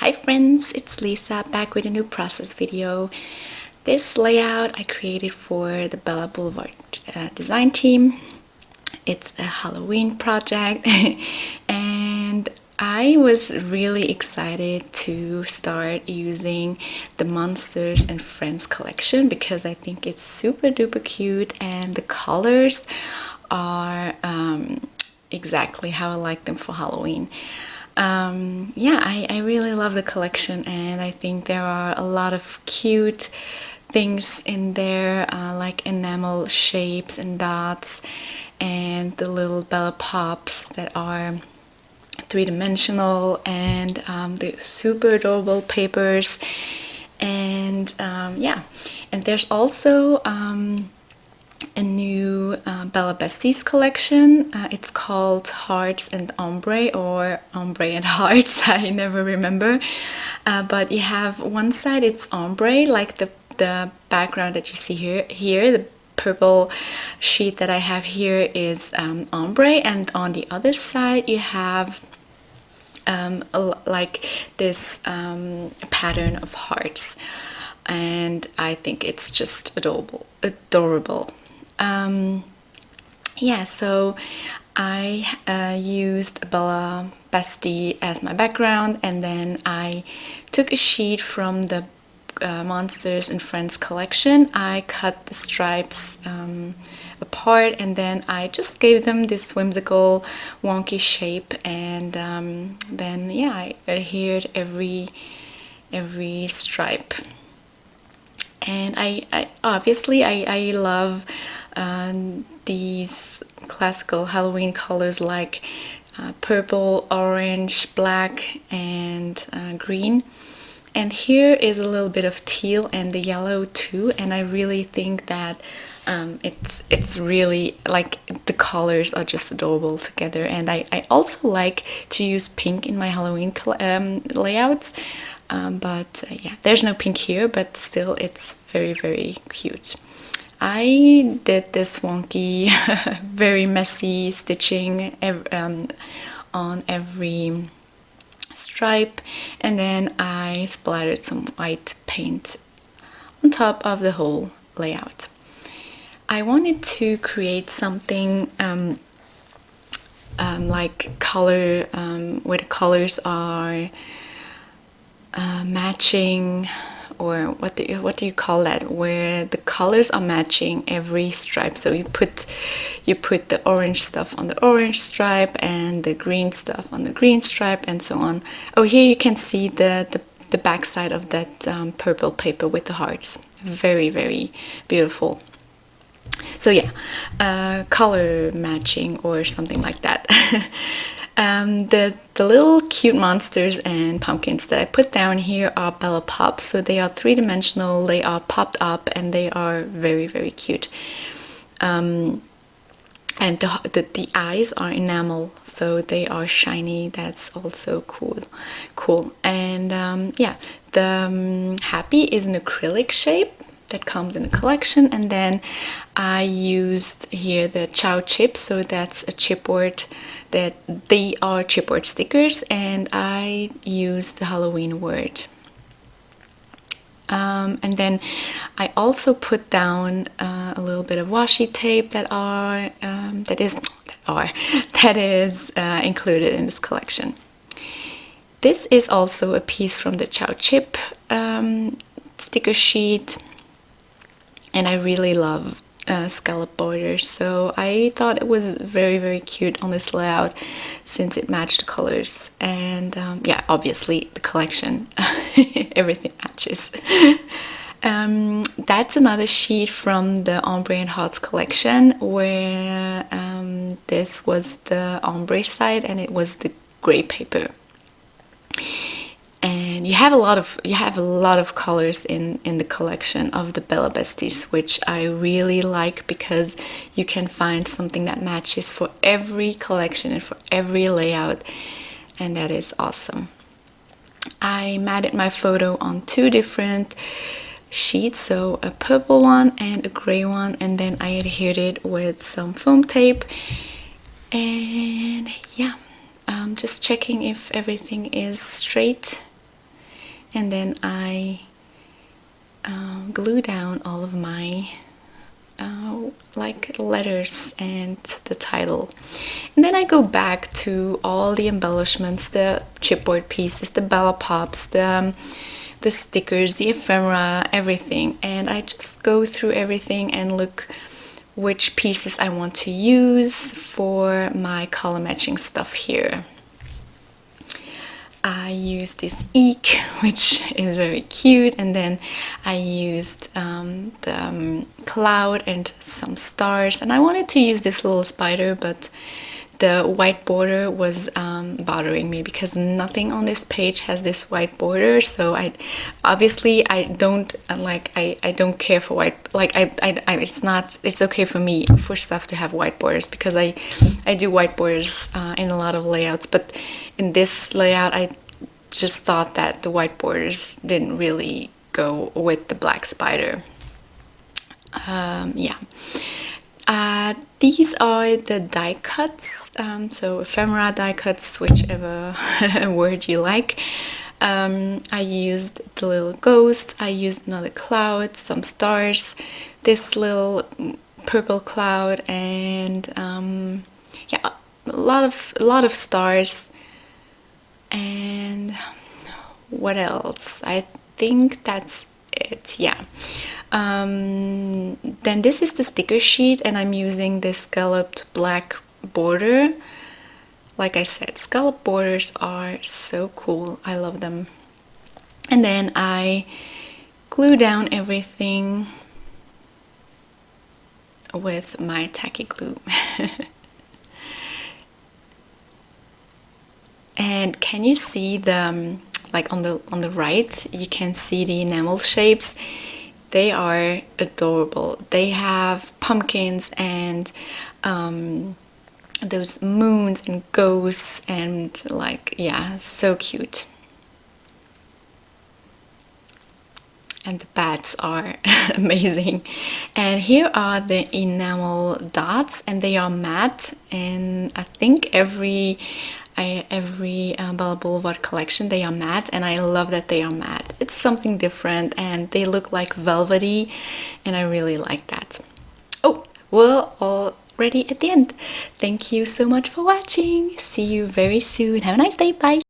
Hi friends, it's Lisa back with a new process video. This layout I created for the Bella Boulevard design team. It's a Halloween project and I was really excited to start using the Monsters and Friends collection because I think it's super duper cute and the colors are exactly how I like them for Halloween. Yeah, I really love the collection and I think there are a lot of cute things in there, like enamel shapes and dots and the little Bella Pops that are three-dimensional, and the super adorable papers. And yeah, and there's also a new Bella Besties collection. It's called Hearts and Ombre, or Ombre and Hearts. I never remember. But you have one side, it's ombre, like the background that you see here. The purple sheet that I have here is ombre, and on the other side you have like this pattern of hearts, and I think it's just adorable. Yeah, so I used Bella Bestie as my background, and then I took a sheet from the Monsters and Friends collection. I cut the stripes apart, and then I just gave them this whimsical wonky shape, and then yeah, I adhered every stripe. And I obviously I love these classical Halloween colors like purple, orange, black, and green. And here is a little bit of teal and the yellow too, and I really think that it's really, like, the colors are just adorable together. And I also like to use pink in my Halloween layouts, but yeah, there's no pink here, but still it's very, very cute. I did this wonky, very messy stitching on every stripe, and then I splattered some white paint on top of the whole layout. I wanted to create something like color, where the colors are matching, or what do you call that, where the colors are matching every stripe. So you put the orange stuff on the orange stripe and the green stuff on the green stripe, and so on. Oh, here you can see the back side of that purple paper with the hearts. Very, very beautiful. So yeah, color matching or something like that. The little cute monsters and pumpkins that I put down here are Bella Pops. So they are three-dimensional, they are popped up, and they are very, very cute. And the eyes are enamel, so they are shiny. That's also cool. And yeah, the happy is an acrylic shape that comes in a collection, and then I used here the Chow chips. So that's a chipboard, that they are chipboard stickers, and I used the Halloween word. And then I also put down a little bit of washi tape that is included in this collection. This is also a piece from the Chow chip sticker sheet, and I really love scallop borders, so I thought it was very, very cute on this layout since it matched the colors. And yeah, obviously the collection, everything matches. That's another sheet from the Ombre and Hearts collection, where this was the ombre side and it was the gray paper. And you have a lot of colors in the collection of the Bella Besties, which I really like, because you can find something that matches for every collection and for every layout, and that is awesome. I matted my photo on two different sheets, so a purple one and a gray one, and then I adhered it with some foam tape. And yeah, just checking if everything is straight. and then I glue down all of my like letters and the title, and then I go back to all the embellishments, the chipboard pieces, the Bella Pops, the stickers, the ephemera, everything, and I just go through everything and look which pieces I want to use for my color matching stuff here. I used this eek, which is very cute, and then I used the cloud and some stars, and I wanted to use this little spider, but the white border was bothering me because nothing on this page has this white border. So I don't like, I don't care for white, like it's okay for me for stuff to have white borders, because I do white borders in a lot of layouts, but in this layout I just thought that the white borders didn't really go with the black spider. Yeah. These are the die cuts, so ephemera die cuts, whichever word you like. I used the little ghost, I used another cloud, some stars, this little purple cloud, and yeah, a lot of stars. And what else? I think that's it. Yeah. Then this is the sticker sheet, and I'm using this scalloped black border. Like I said, scallop borders are so cool. I love them. And then I glue down everything with my tacky glue. And can you see the like on the right, you can see the enamel shapes. They are adorable. They have pumpkins and those moons and ghosts, and like, yeah, so cute. And the bats are amazing. And here are the enamel dots, and they are matte, and I think every Bella Boulevard collection, they are matte, and I love that they are matte. It's something different, and they look like velvety, and I really like that. Oh, we're already at the end. Thank you so much for watching. See you very soon. Have a nice day. Bye.